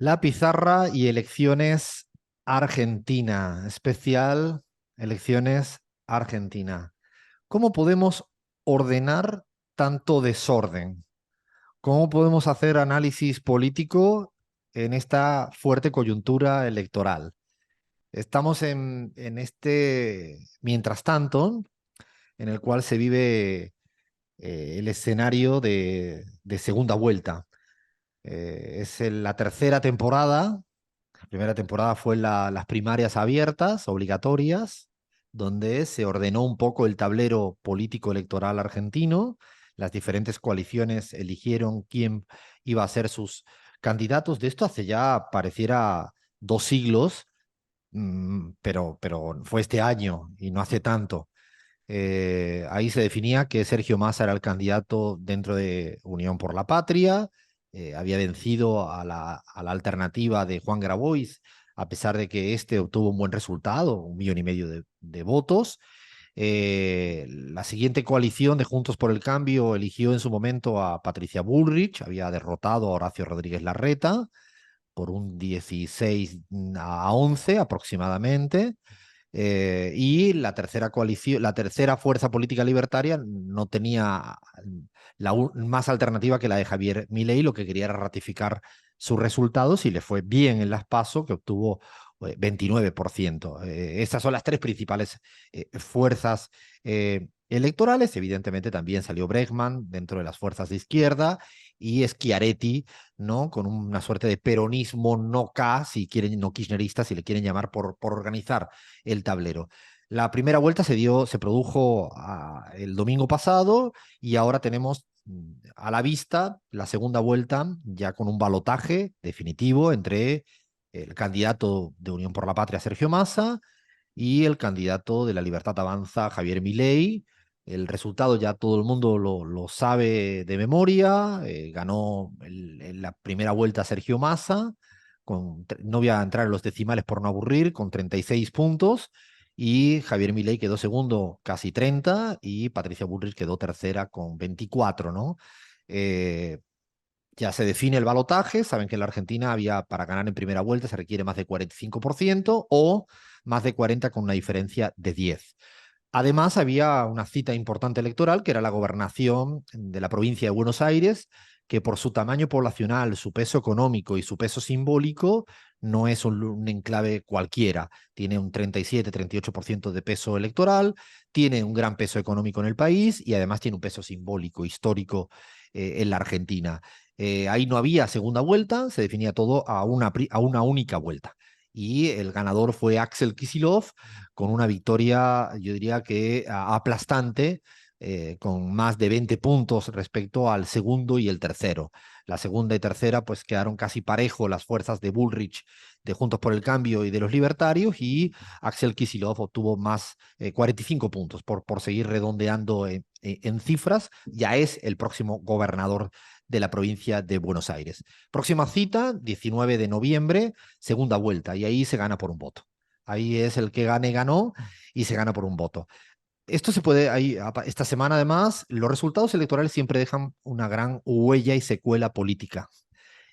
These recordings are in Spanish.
La pizarra y elecciones Argentina, especial elecciones Argentina. ¿Cómo podemos ordenar tanto desorden? ¿Cómo podemos hacer análisis político en esta fuerte coyuntura electoral? Estamos en este, mientras tanto, en el cual se vive el escenario de segunda vuelta. La tercera temporada. La primera temporada fue las primarias abiertas, obligatorias, donde se ordenó un poco el tablero político electoral argentino. Las diferentes coaliciones eligieron quién iba a ser sus candidatos. De esto hace ya, pareciera, 2 siglos, pero fue este año y no hace tanto. Ahí se definía que Sergio Massa era el candidato dentro de Unión por la Patria, había vencido a la alternativa de Juan Grabois, a pesar de que este obtuvo un buen resultado, 1,5 millones de votos. La siguiente coalición de Juntos por el Cambio eligió en su momento a Patricia Bullrich, había derrotado a Horacio Rodríguez Larreta por un 16-11 aproximadamente. Y la tercera coalición, la tercera fuerza política libertaria no tenía más alternativa que la de Javier Milei, lo que quería era ratificar sus resultados y le fue bien en las PASO, que obtuvo 29%. Esas son las tres principales fuerzas electorales. Evidentemente también salió Bregman dentro de las fuerzas de izquierda y Schiaretti, ¿no? Con una suerte de peronismo no K, si quieren, no kirchnerista, si le quieren llamar por organizar el tablero. La primera vuelta se produjo el domingo pasado y ahora tenemos a la vista la segunda vuelta ya con un balotaje definitivo entre el candidato de Unión por la Patria, Sergio Massa, y el candidato de La Libertad Avanza, Javier Milei. El resultado ya todo el mundo lo sabe de memoria. Ganó en la primera vuelta Sergio Massa, no voy a entrar en los decimales por no aburrir, con 36 puntos. Y Javier Milei quedó segundo, casi 30, y Patricia Bullrich quedó tercera con 24, ¿no? Eh, ya se define el balotaje. Saben que en la Argentina para ganar en primera vuelta se requiere más de 45% o más de 40 con una diferencia de 10. Además, había una cita importante electoral, que era la gobernación de la provincia de Buenos Aires, que por su tamaño poblacional, su peso económico y su peso simbólico, no es un enclave cualquiera. Tiene un 37-38% de peso electoral, tiene un gran peso económico en el país y además tiene un peso simbólico, histórico en la Argentina. Ahí no había segunda vuelta, se definía todo a una única vuelta. Y el ganador fue Axel Kicillof, con una victoria, yo diría que aplastante, con más de 20 puntos respecto al segundo y el tercero. La segunda y tercera pues quedaron casi parejo las fuerzas de Bullrich, de Juntos por el Cambio y de los Libertarios, y Axel Kicillof obtuvo más 45 puntos por seguir redondeando en cifras. Ya es el próximo gobernador de la provincia de Buenos Aires. Próxima cita, 19 de noviembre, segunda vuelta, y ahí se gana por un voto. Ahí es el que gane, ganó y se gana por un voto. Esto se puede, esta semana además, los resultados electorales siempre dejan una gran huella y secuela política.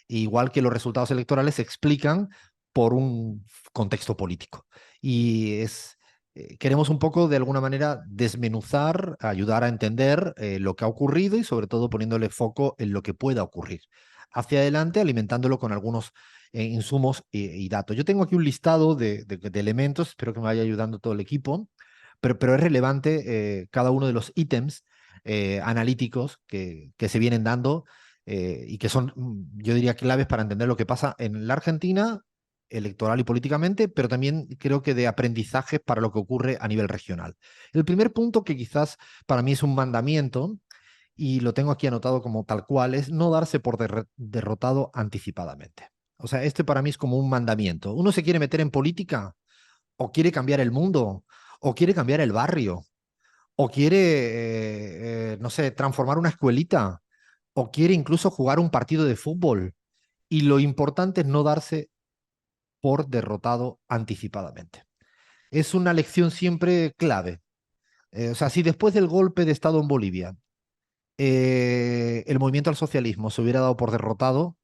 Igual que los resultados electorales se explican por un contexto político. Y queremos un poco, de alguna manera, desmenuzar, ayudar a entender lo que ha ocurrido y sobre todo poniéndole foco en lo que pueda ocurrir. Hacia adelante, alimentándolo con algunos insumos y datos. Yo tengo aquí un listado de elementos, espero que me vaya ayudando todo el equipo, pero es relevante cada uno de los ítems analíticos que se vienen dando y que son, yo diría, claves para entender lo que pasa en la Argentina, electoral y políticamente, pero también creo que de aprendizaje para lo que ocurre a nivel regional. El primer punto, que quizás para mí es un mandamiento, y lo tengo aquí anotado como tal cual, es no darse por derrotado anticipadamente. O sea, este para mí es como un mandamiento. Uno se quiere meter en política, o quiere cambiar el mundo, o quiere cambiar el barrio, o quiere, no sé, transformar una escuelita, o quiere incluso jugar un partido de fútbol. Y lo importante es no darse por derrotado anticipadamente. Es una lección siempre clave. O sea, si después del golpe de Estado en Bolivia, el movimiento al socialismo se hubiera dado por derrotado,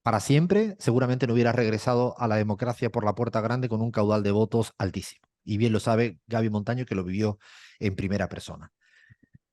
para siempre, seguramente no hubiera regresado a la democracia por la puerta grande con un caudal de votos altísimo. Y bien lo sabe Gaby Montaño, que lo vivió en primera persona.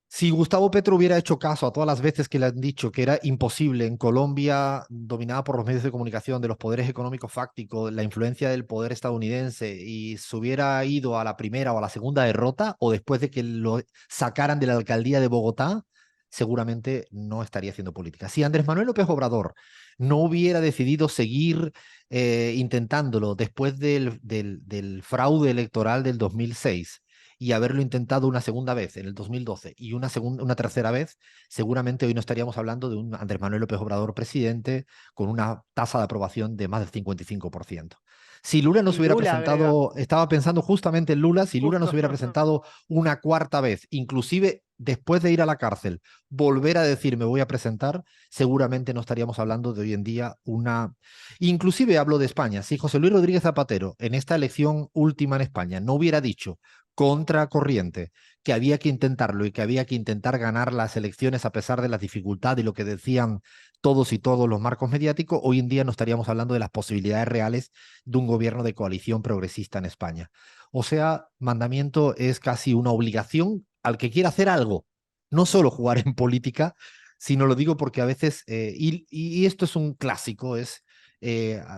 Si Gustavo Petro hubiera hecho caso a todas las veces que le han dicho que era imposible en Colombia, dominada por los medios de comunicación, de los poderes económicos fácticos, la influencia del poder estadounidense, y se hubiera ido a la primera o a la segunda derrota, o después de que lo sacaran de la alcaldía de Bogotá, seguramente no estaría haciendo política. Si Andrés Manuel López Obrador no hubiera decidido seguir intentándolo después del fraude electoral del 2006, y haberlo intentado una segunda vez en el 2012 y una tercera vez, seguramente hoy no estaríamos hablando de un Andrés Manuel López Obrador presidente con una tasa de aprobación de más del 55%. Si Lula no Y se hubiera Lula agrega, presentado, estaba pensando justamente en Lula, si Lula no justo, se hubiera presentado una cuarta vez, inclusive después de ir a la cárcel, volver a decir me voy a presentar, seguramente no estaríamos hablando de hoy en día una... Inclusive hablo de España. Si José Luis Rodríguez Zapatero en esta elección última en España no hubiera dicho contracorriente, que había que intentarlo y que había que intentar ganar las elecciones a pesar de la dificultad y lo que decían todos y todos los marcos mediáticos, hoy en día no estaríamos hablando de las posibilidades reales de un gobierno de coalición progresista en España. O sea, mandamiento es casi una obligación al que quiera hacer algo, no solo jugar en política, sino lo digo porque a veces, y esto es un clásico, es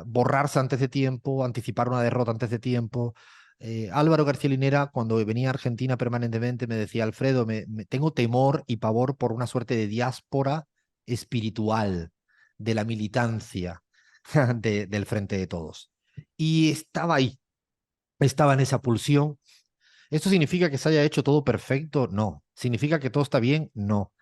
borrarse antes de tiempo, anticipar una derrota antes de tiempo. Álvaro García Linera, cuando venía a Argentina permanentemente, me decía, Alfredo, tengo temor y pavor por una suerte de diáspora espiritual de la militancia del Frente de Todos. Y estaba ahí, estaba en esa pulsión. ¿Esto significa que se haya hecho todo perfecto? No. ¿Significa que todo está bien? No.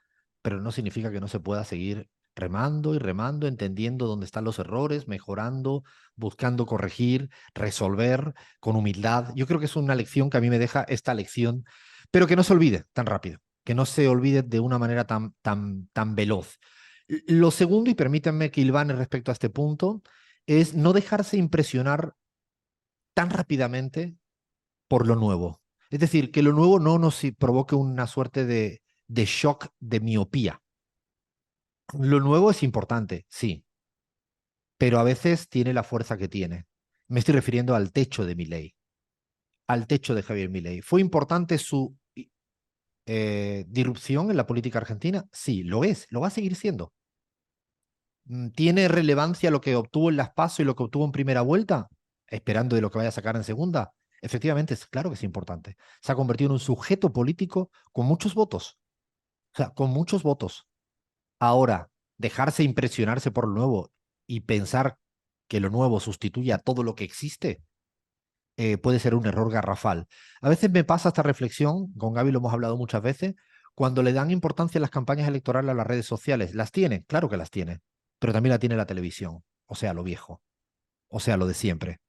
Pero no significa que no se pueda seguir remando y remando, entendiendo dónde están los errores, mejorando, buscando corregir, resolver con humildad. Yo creo que es una lección que a mí me deja esta lección, pero que no se olvide tan rápido, que no se olvide de una manera tan veloz. Lo segundo, y permítanme que hilvane respecto a este punto, es no dejarse impresionar tan rápidamente por lo nuevo. Es decir, que lo nuevo no nos provoque una suerte de shock de miopía. Lo nuevo es importante, sí, pero a veces tiene la fuerza que tiene. Me estoy refiriendo al techo de Milei, al techo de Javier Milei. ¿Fue importante su disrupción en la política argentina? Sí, lo es, lo va a seguir siendo. ¿Tiene relevancia lo que obtuvo en las PASO y lo que obtuvo en primera vuelta? Esperando de lo que vaya a sacar en segunda. Efectivamente, es claro que es importante. Se ha convertido en un sujeto político con muchos votos. O sea, con muchos votos. Ahora, dejarse impresionarse por lo nuevo y pensar que lo nuevo sustituye a todo lo que existe puede ser un error garrafal. A veces me pasa esta reflexión, con Gaby lo hemos hablado muchas veces, cuando le dan importancia a las campañas electorales a las redes sociales. ¿Las tiene? Claro que las tiene, pero también la tiene la televisión, o sea, lo viejo, o sea, lo de siempre.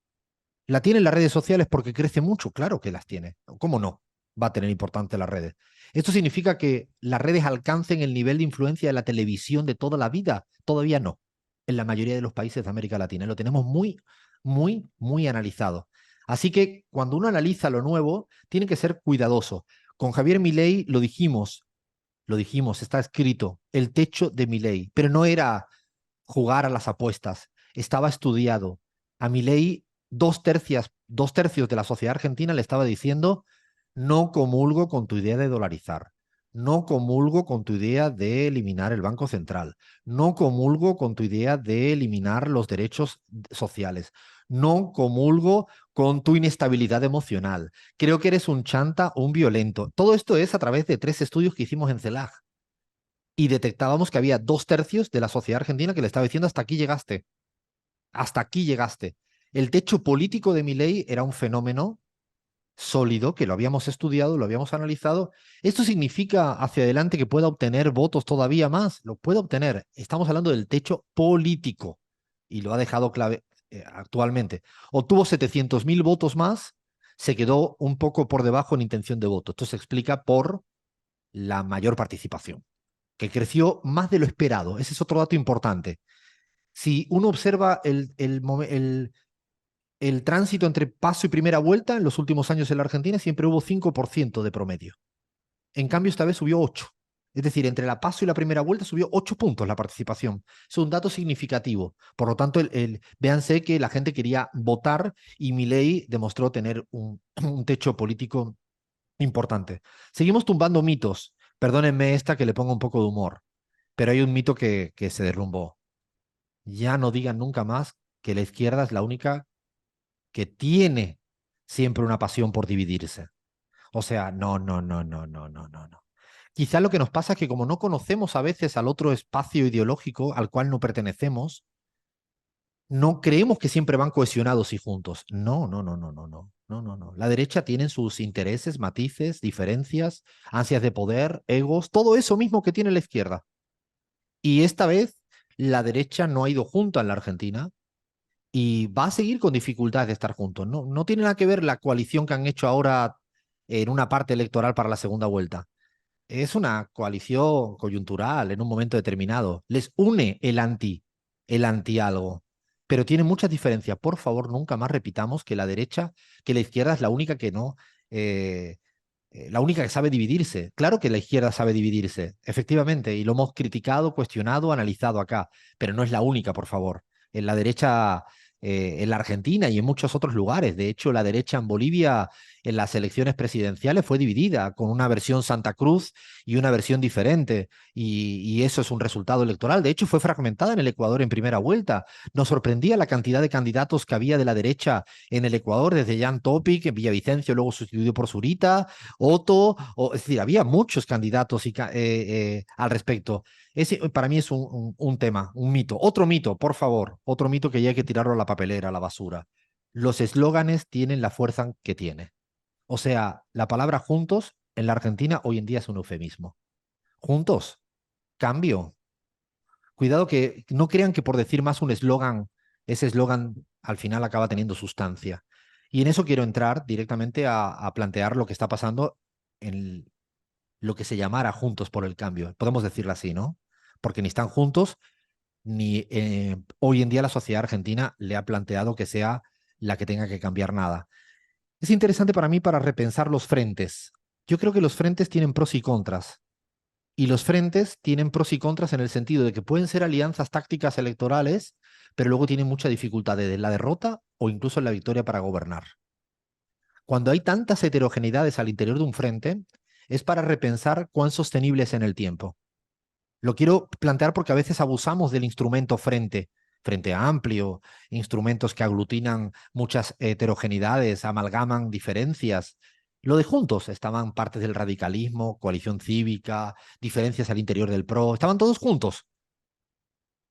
¿La tienen las redes sociales porque crece mucho? Claro que las tiene. ¿Cómo no? Va a tener importancia las redes. ¿Esto significa que las redes alcancen el nivel de influencia de la televisión de toda la vida? Todavía no. En la mayoría de los países de América Latina. Lo tenemos muy analizado. Así que cuando uno analiza lo nuevo, tiene que ser cuidadoso. Con Javier Milei lo dijimos, está escrito, el techo de Milei, pero no era jugar a las apuestas, estaba estudiado. A Milei, dos tercios de la sociedad argentina le estaba diciendo, no comulgo con tu idea de dolarizar, no comulgo con tu idea de eliminar el Banco Central, no comulgo con tu idea de eliminar los derechos sociales, no comulgo con tu inestabilidad emocional. Creo que eres un chanta o un violento. Todo esto es a través de 3 estudios que hicimos en CELAG y detectábamos que había 2 tercios de la sociedad argentina que le estaba diciendo hasta aquí llegaste, hasta aquí llegaste. El techo político de Milei era un fenómeno sólido que lo habíamos estudiado, lo habíamos analizado. ¿Esto significa hacia adelante que pueda obtener votos todavía más? Lo puede obtener. Estamos hablando del techo político y lo ha dejado clave actualmente. Obtuvo 700.000 votos más, se quedó un poco por debajo en intención de voto. Esto se explica por la mayor participación, que creció más de lo esperado. Ese es otro dato importante. Si uno observa el tránsito entre paso y primera vuelta, en los últimos años en la Argentina siempre hubo 5% de promedio. En cambio, esta vez subió 8%. Es decir, entre la PASO y la primera vuelta subió 8 puntos la participación. Es un dato significativo. Por lo tanto, véanse que la gente quería votar y Milei demostró tener un techo político importante. Seguimos tumbando mitos. Perdónenme esta que le ponga un poco de humor, pero hay un mito que se derrumbó. Ya no digan nunca más que la izquierda es la única que tiene siempre una pasión por dividirse. O sea, no, no, no, no, no, no, no, no. Quizá lo que nos pasa es que como no conocemos a veces al otro espacio ideológico al cual no pertenecemos, no creemos que siempre van cohesionados y juntos. No, no, no, no, no, no, no, no, no. La derecha tiene sus intereses, matices, diferencias, ansias de poder, egos, todo eso mismo que tiene la izquierda. Y esta vez la derecha no ha ido junta en la Argentina y va a seguir con dificultades de estar juntos. No, no tiene nada que ver la coalición que han hecho ahora en una parte electoral para la segunda vuelta. Es una coalición coyuntural en un momento determinado. Les une el anti algo. Pero tiene muchas diferencias. Por favor, nunca más repitamos que la derecha, que la izquierda es la única que no, eh, la única que sabe dividirse. Claro que la izquierda sabe dividirse, efectivamente, y lo hemos criticado, cuestionado, analizado acá, pero no es la única, por favor. En la derecha, en la Argentina y en muchos otros lugares. De hecho, la derecha en Bolivia, en las elecciones presidenciales, fue dividida, con una versión Santa Cruz y una versión diferente. Y eso es un resultado electoral. De hecho, fue fragmentada en el Ecuador en primera vuelta. Nos sorprendía la cantidad de candidatos que había de la derecha en el Ecuador, desde Jan Topic, en Villavicencio, luego sustituido por Zurita, Otto, es decir, había muchos candidatos al respecto. Ese para mí es un tema, un mito. Otro mito, por favor, otro mito que ya hay que tirarlo a la papelera, a la basura. Los eslóganes tienen la fuerza que tiene. O sea, la palabra juntos en la Argentina hoy en día es un eufemismo. Juntos, cambio. Cuidado que no crean que por decir más un eslogan, ese eslogan al final acaba teniendo sustancia. Y en eso quiero entrar directamente a plantear lo que está pasando en lo que se llamara Juntos por el Cambio. Podemos decirlo así, ¿no? Porque ni están juntos, ni hoy en día la sociedad argentina le ha planteado que sea la que tenga que cambiar nada. Es interesante para mí para repensar los frentes. Yo creo que los frentes tienen pros y contras. Y los frentes tienen pros y contras en el sentido de que pueden ser alianzas tácticas electorales, pero luego tienen mucha dificultad en la derrota o incluso en la victoria para gobernar. Cuando hay tantas heterogeneidades al interior de un frente, es para repensar cuán sostenible es en el tiempo. Lo quiero plantear porque a veces abusamos del instrumento frente, frente amplio, instrumentos que aglutinan muchas heterogeneidades, amalgaman diferencias. Lo de juntos, estaban partes del radicalismo, coalición cívica, diferencias al interior del PRO, estaban todos juntos.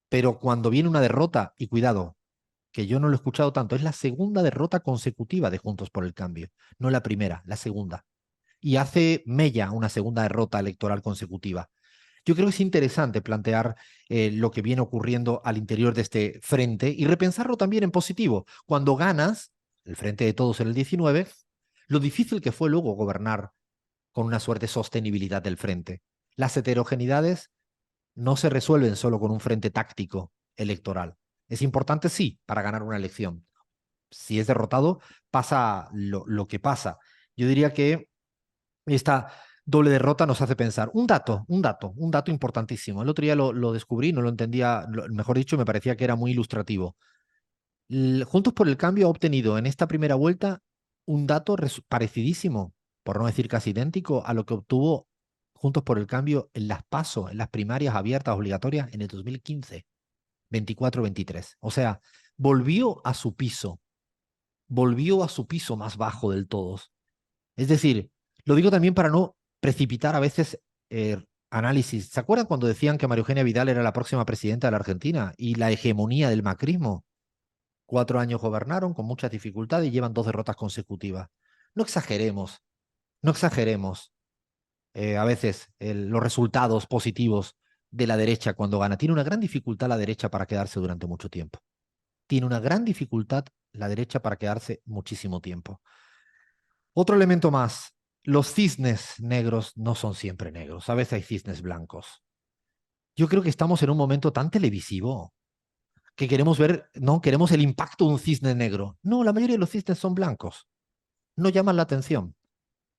Pero cuando viene una derrota, y cuidado, que yo no lo he escuchado tanto, es la segunda derrota consecutiva de Juntos por el Cambio, no la primera, la segunda. Y hace mella una segunda derrota electoral consecutiva. Yo creo que es interesante plantear lo que viene ocurriendo al interior de este frente y repensarlo también en positivo. Cuando ganas, el Frente de Todos en el 19, lo difícil que fue luego gobernar con una suerte de sostenibilidad del frente. Las heterogeneidades no se resuelven solo con un frente táctico electoral. Es importante, sí, para ganar una elección. Si es derrotado, pasa lo que pasa. Yo diría que esta doble derrota nos hace pensar. Un dato importantísimo. El otro día lo descubrí, no lo entendía, mejor dicho, me parecía que era muy ilustrativo. Juntos por el Cambio ha obtenido en esta primera vuelta un dato parecidísimo, por no decir casi idéntico, a lo que obtuvo Juntos por el Cambio en las PASO, en las primarias abiertas obligatorias en el 2015, 24-23. O sea, volvió a su piso más bajo del todos. Es decir, lo digo también para no precipitar a veces análisis. ¿Se acuerdan cuando decían que María Eugenia Vidal era la próxima presidenta de la Argentina y la hegemonía del macrismo? 4 años gobernaron con muchas dificultades y llevan 2 derrotas consecutivas. No exageremos, no exageremos a veces los resultados positivos de la derecha cuando gana. Tiene una gran dificultad la derecha para quedarse durante mucho tiempo. Tiene una gran dificultad la derecha para quedarse muchísimo tiempo. Otro elemento más, los cisnes negros no son siempre negros, a veces hay cisnes blancos. Yo creo que estamos en un momento tan televisivo que queremos ver, no, queremos el impacto de un cisne negro. No, la mayoría de los cisnes son blancos, no llaman la atención.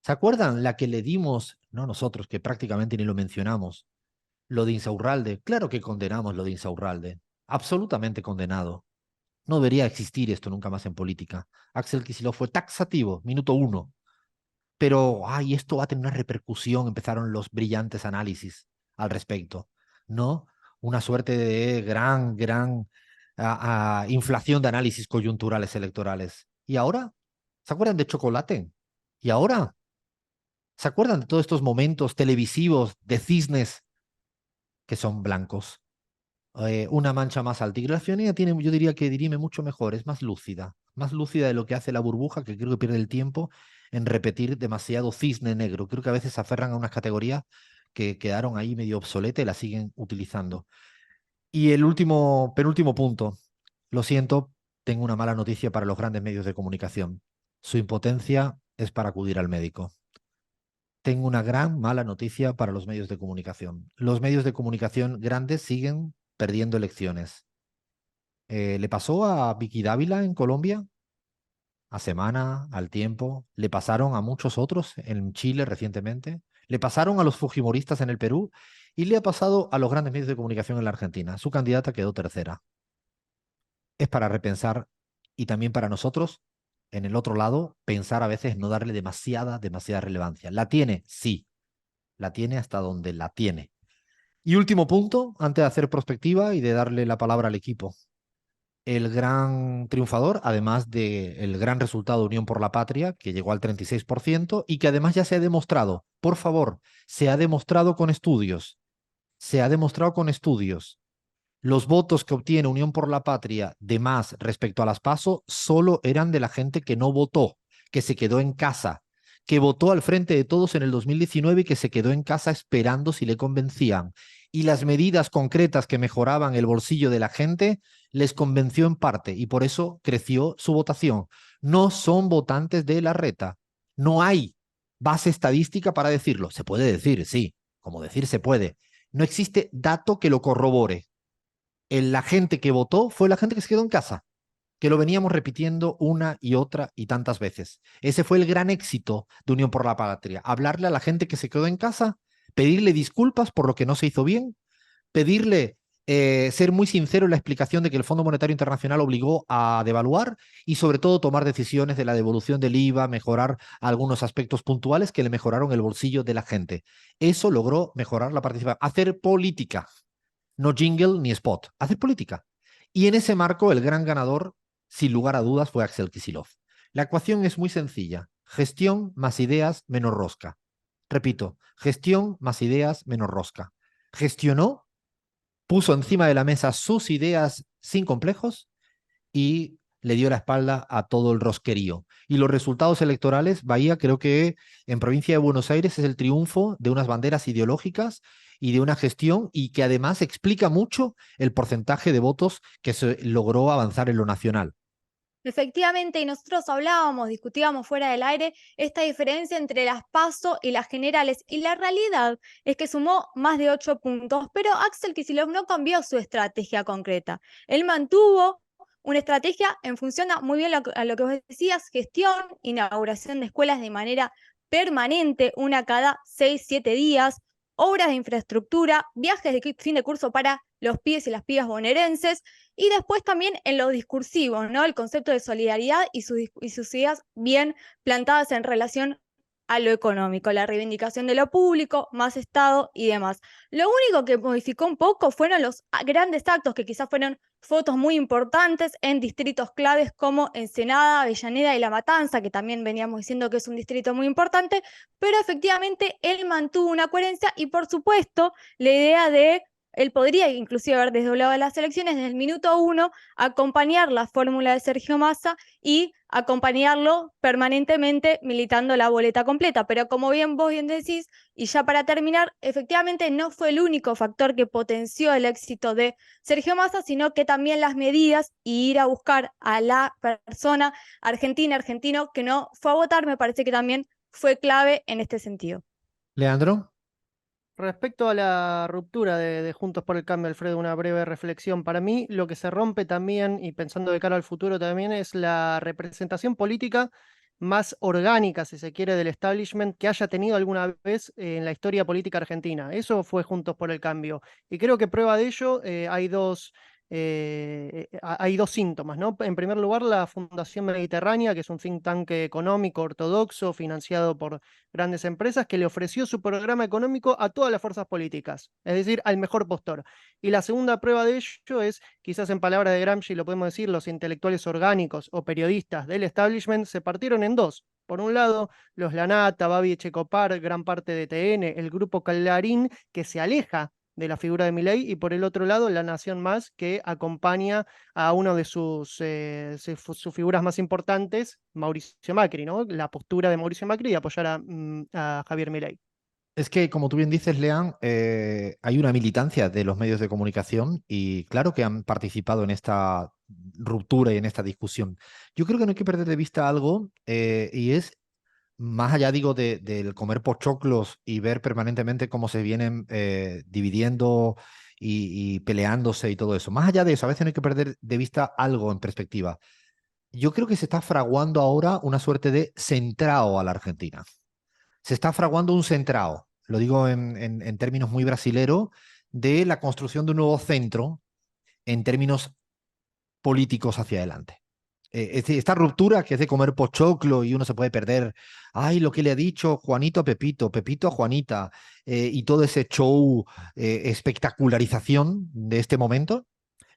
¿Se acuerdan la que le dimos ¿no? Nosotros, que prácticamente ni lo mencionamos. Lo de Insaurralde, claro que condenamos lo de Insaurralde, absolutamente condenado. No debería existir esto nunca más en política. Axel Kicillof fue taxativo, minuto uno. Pero, ay, esto va a tener una repercusión, empezaron los brillantes análisis al respecto, ¿no? Una suerte de gran inflación de análisis coyunturales electorales. ¿Y ahora? ¿Se acuerdan de Chocolate? ¿Y ahora? ¿Se acuerdan de todos estos momentos televisivos de cisnes que son blancos? Una mancha más al tigre. La ciudadanía tiene, yo diría que dirime mucho mejor, es más lúcida de lo que hace la burbuja, que creo que pierde el tiempo en repetir demasiado cisne negro. Creo que a veces se aferran a unas categorías que quedaron ahí medio obsoletas y las siguen utilizando. Y el penúltimo punto, lo siento, tengo una mala noticia para los grandes medios de comunicación. Su impotencia es para acudir al médico. Tengo una gran mala noticia para los medios de comunicación. Los medios de comunicación grandes siguen perdiendo elecciones. Le pasó a Vicky Dávila en Colombia, a Semana, al Tiempo, le pasaron a muchos otros en Chile recientemente, le pasaron a los fujimoristas en el Perú y le ha pasado a los grandes medios de comunicación en la Argentina. Su candidata quedó tercera. Es para repensar y también para nosotros, en el otro lado, pensar a veces no darle demasiada relevancia. ¿La tiene? Sí, la tiene hasta donde la tiene. Y último punto, antes de hacer prospectiva y de darle la palabra al equipo. El gran triunfador, además del gran resultado de Unión por la Patria, que llegó al 36%, y que además ya se ha demostrado, por favor, se ha demostrado con estudios, se ha demostrado con estudios. Los votos que obtiene Unión por la Patria de más respecto a las PASO solo eran de la gente que no votó, que se quedó en casa, que votó al frente de todos en el 2019 y que se quedó en casa esperando si le convencían. Y las medidas concretas que mejoraban el bolsillo de la gente les convenció en parte y por eso creció su votación. No son votantes de la reta. No hay base estadística para decirlo. Se puede decir, sí, como decir se puede. No existe dato que lo corrobore. La gente que votó fue la gente que se quedó en casa, que lo veníamos repitiendo una y otra y tantas veces. Ese fue el gran éxito de Unión por la Patria. Hablarle a la gente que se quedó en casa, pedirle disculpas por lo que no se hizo bien, pedirle ser muy sincero en la explicación de que el Fondo Monetario Internacional obligó a devaluar y sobre todo tomar decisiones de la devolución del IVA, mejorar algunos aspectos puntuales que le mejoraron el bolsillo de la gente. Eso logró mejorar la participación, hacer política, no jingle ni spot, hacer política. Y en ese marco el gran ganador, sin lugar a dudas, fue Axel Kicillof. La ecuación es muy sencilla, gestión más ideas menos rosca. Repito, gestión más ideas menos rosca. Gestionó, puso encima de la mesa sus ideas sin complejos y le dio la espalda a todo el rosquerío. Y los resultados electorales, Bahía, creo que en provincia de Buenos Aires es el triunfo de unas banderas ideológicas y de una gestión y que además explica mucho el porcentaje de votos que se logró avanzar en lo nacional. Efectivamente, y nosotros hablábamos, discutíamos fuera del aire esta diferencia entre las PASO y las generales, y la realidad es que sumó más de 8 puntos, pero Axel Kicillof no cambió su estrategia concreta. Él mantuvo una estrategia en función a muy bien a lo que vos decías, gestión, inauguración de escuelas de manera permanente, una cada 6, 7 días, obras de infraestructura, viajes de fin de curso para los pibes y las pibas bonaerenses, y después también en lo discursivo, ¿no? El concepto de solidaridad y sus ideas bien plantadas en relación a lo económico, la reivindicación de lo público, más Estado y demás. Lo único que modificó un poco fueron los grandes actos, que quizás fueron fotos muy importantes en distritos claves como Ensenada, Avellaneda y La Matanza, que también veníamos diciendo que es un distrito muy importante, pero efectivamente él mantuvo una coherencia y por supuesto la idea de él podría inclusive haber desdoblado las elecciones desde el minuto uno, acompañar la fórmula de Sergio Massa y acompañarlo permanentemente militando la boleta completa. Pero como vos bien decís, y ya para terminar, efectivamente no fue el único factor que potenció el éxito de Sergio Massa, sino que también las medidas y ir a buscar a la persona argentina, argentino que no fue a votar, me parece que también fue clave en este sentido. Leandro, Respecto a la ruptura de Juntos por el Cambio, Alfredo, una breve reflexión. Para mí, lo que se rompe también, y pensando de cara al futuro también, es la representación política más orgánica, si se quiere, del establishment que haya tenido alguna vez en la historia política argentina. Eso fue Juntos por el Cambio. Y creo que prueba de ello hay dos síntomas, ¿no? En primer lugar, la Fundación Mediterránea, que es un think tank económico ortodoxo financiado por grandes empresas, que le ofreció su programa económico a todas las fuerzas políticas, es decir, al mejor postor. Y la segunda prueba de ello es, quizás en palabras de Gramsci lo podemos decir, los intelectuales orgánicos o periodistas del establishment se partieron en dos. Por un lado, los Lanata, Babi Echecopar, gran parte de TN, el grupo Clarín, que se aleja de la figura de Milei, y por el otro lado, La Nación Más, que acompaña a uno de sus figuras más importantes, Mauricio Macri, ¿no? La postura de Mauricio Macri de apoyar a Javier Milei. Es que, como tú bien dices, Lean, hay una militancia de los medios de comunicación y claro que han participado en esta ruptura y en esta discusión. Yo creo que no hay que perder de vista algo y es, más allá, digo, del comer pochoclos y ver permanentemente cómo se vienen dividiendo y peleándose y todo eso. Más allá de eso, a veces no hay que perder de vista algo en perspectiva. Yo creo que se está fraguando ahora una suerte de centrao a la Argentina. Se está fraguando un centrao, lo digo en términos muy brasileros, de la construcción de un nuevo centro en términos políticos hacia adelante. Esta ruptura que es de comer pochoclo y uno se puede perder, ay, lo que le ha dicho Juanito a Pepito, Pepito a Juanita, y todo ese show, espectacularización de este momento,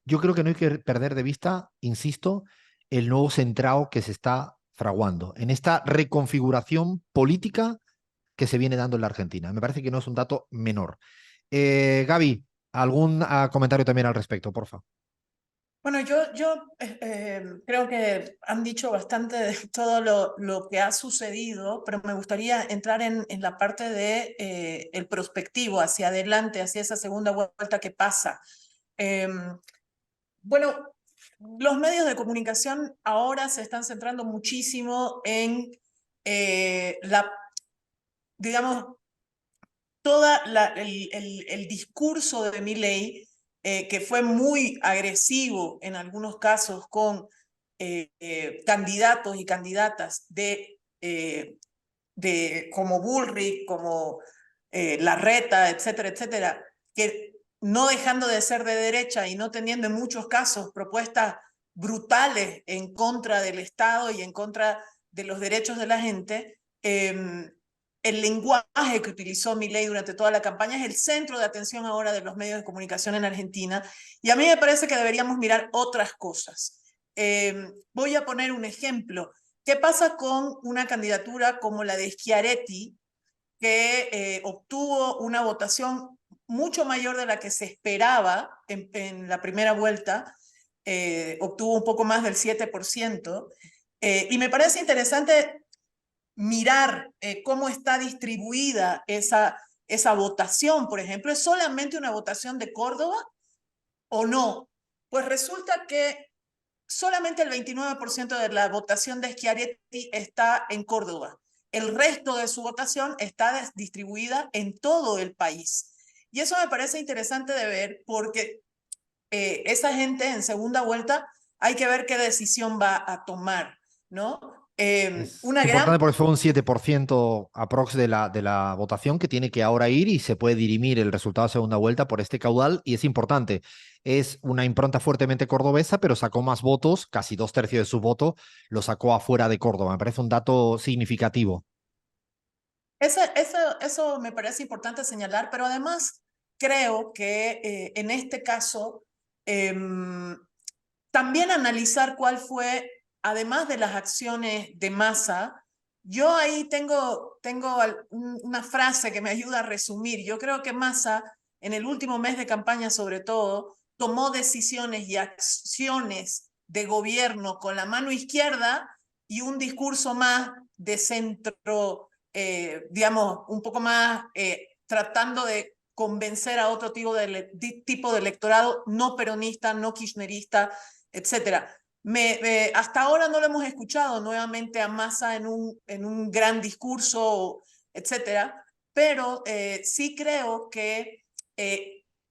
yo creo que no hay que perder de vista, insisto, el nuevo centrao que se está fraguando en esta reconfiguración política que se viene dando en la Argentina. Me parece que no es un dato menor. Gaby, ¿algún comentario también al respecto, porfa? Bueno, yo creo que han dicho bastante de todo lo que ha sucedido, pero me gustaría entrar en la parte de el prospectivo hacia adelante, hacia esa segunda vuelta que pasa. Bueno, los medios de comunicación ahora se están centrando muchísimo en digamos, el discurso de Milei, que fue muy agresivo en algunos casos con candidatos y candidatas como Bullrich, como Larreta, etcétera, etcétera, que no dejando de ser de derecha y no teniendo en muchos casos propuestas brutales en contra del Estado y en contra de los derechos de la gente, el lenguaje que utilizó Milei durante toda la campaña es el centro de atención ahora de los medios de comunicación en Argentina, y a mí me parece que deberíamos mirar otras cosas. Voy a poner un ejemplo. ¿Qué pasa con una candidatura como la de Schiaretti, que obtuvo una votación mucho mayor de la que se esperaba en la primera vuelta? Obtuvo un poco más del 7%, y me parece interesante mirar cómo está distribuida esa votación. Por ejemplo, ¿es solamente una votación de Córdoba o no? Pues resulta que solamente el 29% de la votación de Schiaretti está en Córdoba. El resto de su votación está distribuida en todo el país. Y eso me parece interesante de ver, porque esa gente en segunda vuelta hay que ver qué decisión va a tomar, ¿no? Es Una importante gran... porque fue un 7% aprox de la votación que tiene que ahora ir y se puede dirimir el resultado de segunda vuelta por este caudal y es importante. Es una impronta fuertemente cordobesa, pero sacó más votos, casi 2/3 de su voto lo sacó afuera de Córdoba. Me parece un dato significativo. Eso me parece importante señalar, pero además creo que en este caso también analizar cuál fue, además de las acciones de Massa. Yo ahí tengo una frase que me ayuda a resumir. Yo creo que Massa, en el último mes de campaña sobre todo, tomó decisiones y acciones de gobierno con la mano izquierda y un discurso más de centro, digamos, un poco más tratando de convencer a otro tipo de electorado no peronista, no kirchnerista, etcétera. Hasta ahora no lo hemos escuchado nuevamente a Massa en un gran discurso, etcétera, pero sí creo que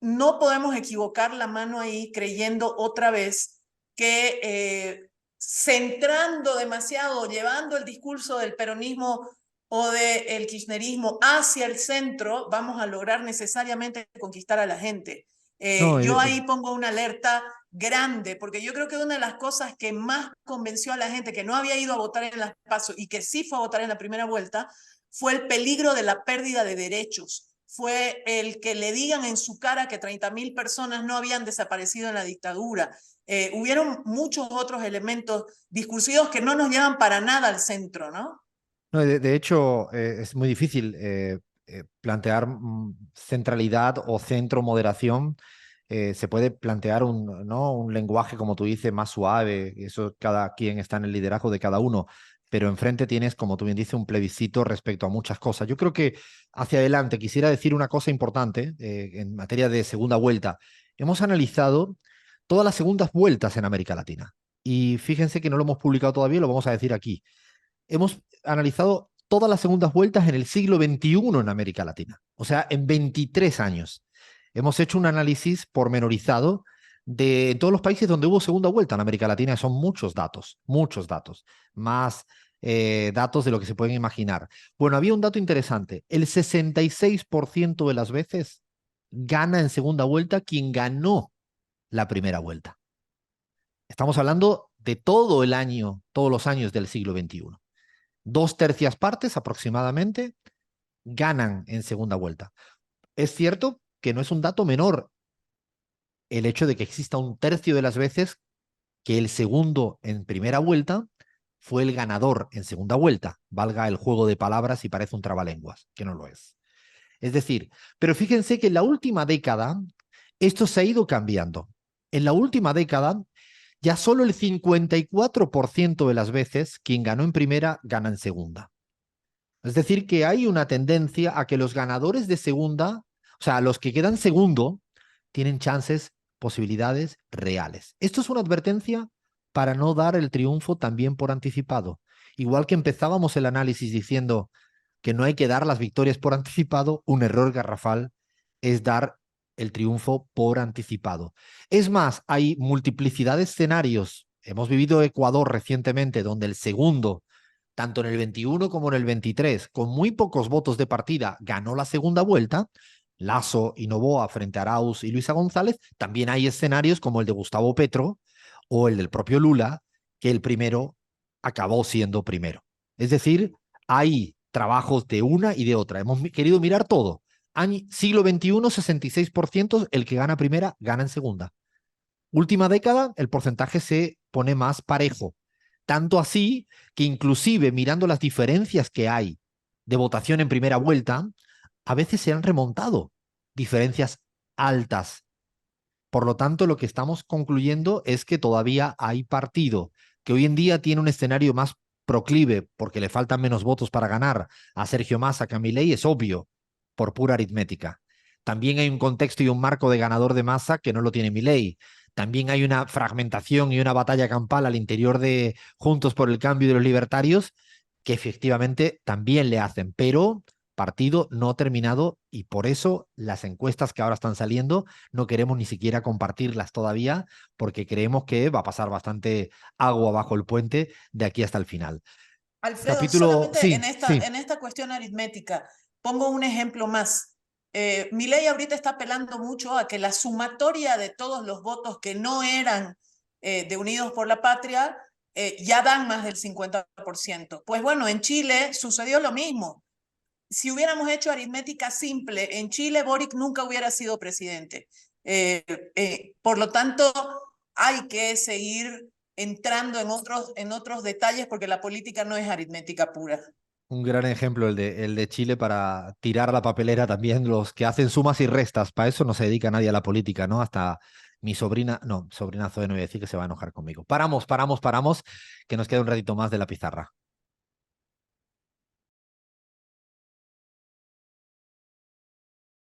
no podemos equivocar la mano ahí creyendo otra vez que centrando demasiado, llevando el discurso del peronismo o del kirchnerismo hacia el centro, vamos a lograr necesariamente conquistar a la gente. No, Yo ahí pongo una alerta grande, porque yo creo que una de las cosas que más convenció a la gente que no había ido a votar en las PASO y que sí fue a votar en la primera vuelta, fue el peligro de la pérdida de derechos. Fue el que le digan en su cara que 30.000 personas no habían desaparecido en la dictadura. Hubieron muchos otros elementos discursivos que no nos llevan para nada al centro, ¿no? No, de hecho, es muy difícil plantear centralidad o centro moderación. Se puede plantear ¿no? un lenguaje, como tú dices, más suave. Eso cada quien está en el liderazgo de cada uno. Pero enfrente tienes, como tú bien dices, un plebiscito respecto a muchas cosas. Yo creo que hacia adelante quisiera decir una cosa importante en materia de segunda vuelta. Hemos analizado todas las segundas vueltas en América Latina. Y fíjense que no lo hemos publicado todavía, lo vamos a decir aquí. Hemos analizado todas las segundas vueltas en el siglo XXI en América Latina, o sea, en 23 años. Hemos hecho un análisis pormenorizado de todos los países donde hubo segunda vuelta en América Latina. Son muchos datos, más datos de lo que se pueden imaginar. Bueno, había un dato interesante. El 66% de las veces gana en segunda vuelta quien ganó la primera vuelta. Estamos hablando de todo el año, todos los años del siglo XXI. 2/3 partes aproximadamente ganan en segunda vuelta. Es cierto que no es un dato menor el hecho de que exista 1/3 de las veces que el segundo en primera vuelta fue el ganador en segunda vuelta. Valga el juego de palabras y parece un trabalenguas, que no lo es. Es decir, pero fíjense que en la última década esto se ha ido cambiando. En la última década ya solo el 54% de las veces quien ganó en primera gana en segunda. Es decir, que hay una tendencia a que los ganadores de segunda, o sea, los que quedan segundo, tienen chances, posibilidades reales. Esto es una advertencia para no dar el triunfo también por anticipado. Igual que empezábamos el análisis diciendo que no hay que dar las victorias por anticipado, un error garrafal es dar el triunfo por anticipado. Es más, hay multiplicidad de escenarios. Hemos vivido Ecuador recientemente, donde el segundo, tanto en el 21 como en el 23, con muy pocos votos de partida, ganó la segunda vuelta. Lasso y Noboa frente a Arauz y Luisa González. También hay escenarios como el de Gustavo Petro o el del propio Lula, que el primero acabó siendo primero. Es decir, hay trabajos de una y de otra. Hemos querido mirar todo. Siglo XXI, 66%, el que gana primera, gana en segunda. Última década, el porcentaje se pone más parejo. Tanto así que inclusive mirando las diferencias que hay de votación en primera vuelta, a veces se han remontado diferencias altas. Por lo tanto, lo que estamos concluyendo es que todavía hay partido que hoy en día tiene un escenario más proclive porque le faltan menos votos para ganar a Sergio Massa que a Milei, es obvio, por pura aritmética. También hay un contexto y un marco de ganador de Massa que no lo tiene Milei. También hay una fragmentación y una batalla campal al interior de Juntos por el Cambio y de los Libertarios que efectivamente también le hacen, pero partido no terminado y por eso las encuestas que ahora están saliendo no queremos ni siquiera compartirlas todavía porque creemos que va a pasar bastante agua bajo el puente de aquí hasta el final. Alfredo, Capítulo, solamente sí, en esta cuestión aritmética, pongo un ejemplo más. Milei ahorita está apelando mucho a que la sumatoria de todos los votos que no eran de Unidos por la Patria ya dan más del 50%. Pues bueno, en Chile sucedió lo mismo. Si hubiéramos hecho aritmética simple, en Chile Boric nunca hubiera sido presidente. Por lo tanto, hay que seguir entrando en otros detalles porque la política no es aritmética pura. un gran ejemplo el de Chile para tirar a la papelera también los que hacen sumas y restas. Para eso no se dedica nadie a la política, ¿no? Hasta mi sobrina, no, sobrina Zoe no voy a decir que se va a enojar conmigo. Paramos, que nos queda un ratito más de la pizarra.